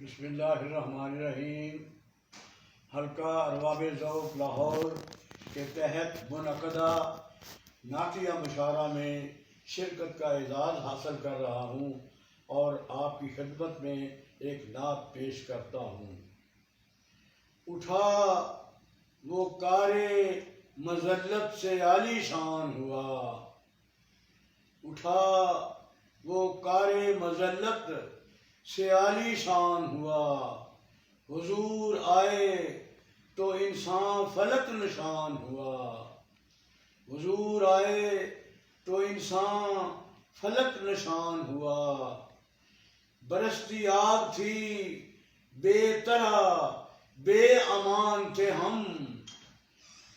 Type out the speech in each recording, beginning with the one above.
بسم اللہ الرحمن الرحیم۔ حلقہ ارباب ذوق لاہور کے تحت منعقدہ نعتیہ مشاعرہ میں شرکت کا اعزاز حاصل کر رہا ہوں اور آپ کی خدمت میں ایک نعت پیش کرتا ہوں۔ اٹھا وہ کار مذلت سے عالی شان ہوا، اٹھا وہ کار مذلت سے عالی شان ہوا، حضور آئے تو انسان فلک نشان ہوا، حضور آئے تو انسان فلک نشان ہوا، برستی آگ تھی بے طرح بے امان تھے ہم،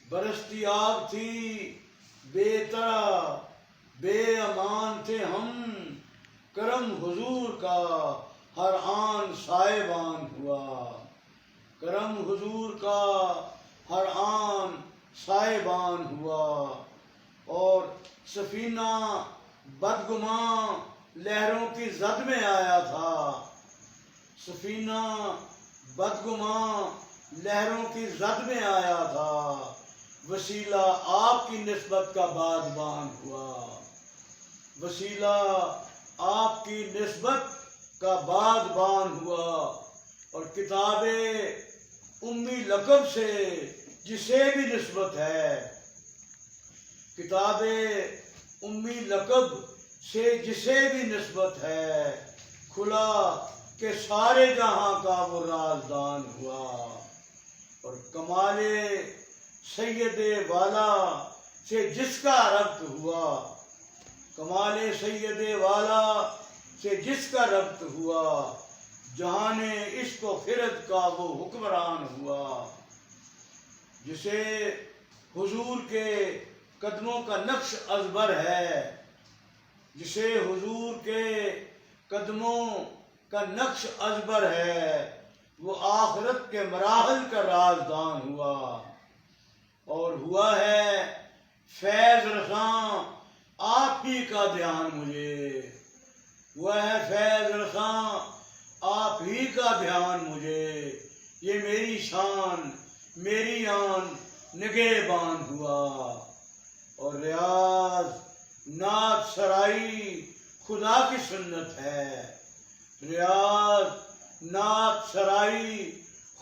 برستی آگ تھی بے طرح بے امان تھے ہم، کرم حضور کا ہر آن سائبان ہوا، کرم حضور کا ہر آن سائبان ہوا، اور سفینہ بدگماں لہروں کی زد میں آیا تھا، سفینہ بدگماں لہروں کی زد میں آیا تھا، وسیلہ آپ کی نسبت کا بادبان ہوا، وسیلہ آپ کی نسبت کا بادبان ہوا، اور کتاب امی لقب سے جسے بھی نسبت ہے، کتاب امی لقب سے جسے بھی نسبت ہے، کھلا کہ سارے جہاں کا وہ رازدان ہوا، اور کمال سید والا سے جس کا ربط ہوا، کمال سید والا سے جس کا ربط ہوا، جہان عشق و خرد کا وہ حکمران ہوا، جسے حضور کے قدموں کا نقش ازبر ہے، جسے حضور کے قدموں کا نقش ازبر ہے، وہ آخرت کے مراحل کا رازدان ہوا، اور ہوا ہے فیض رساں آپ ہی کا دھیان مجھے، ہوا ہے فیض رساں آپ ہی کا دھیان مجھے، یہ میری شان میری آن نگہبان ہوا، اور ریاض نعت سرائی خدا کی سنت ہے، ریاض نعت سرائی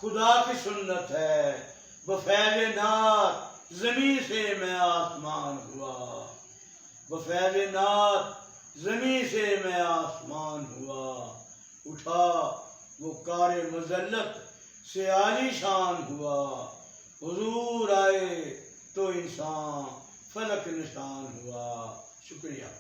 خدا کی سنت ہے، بفیض نعت زمیں سے میں آسمان ہوا، بفیض نعت زمیں سے میں آسمان ہوا، اٹھا وہ کار مذلت سے عالی شان ہوا، حضور آئے تو انسان فلک نشان ہوا۔ شکریہ۔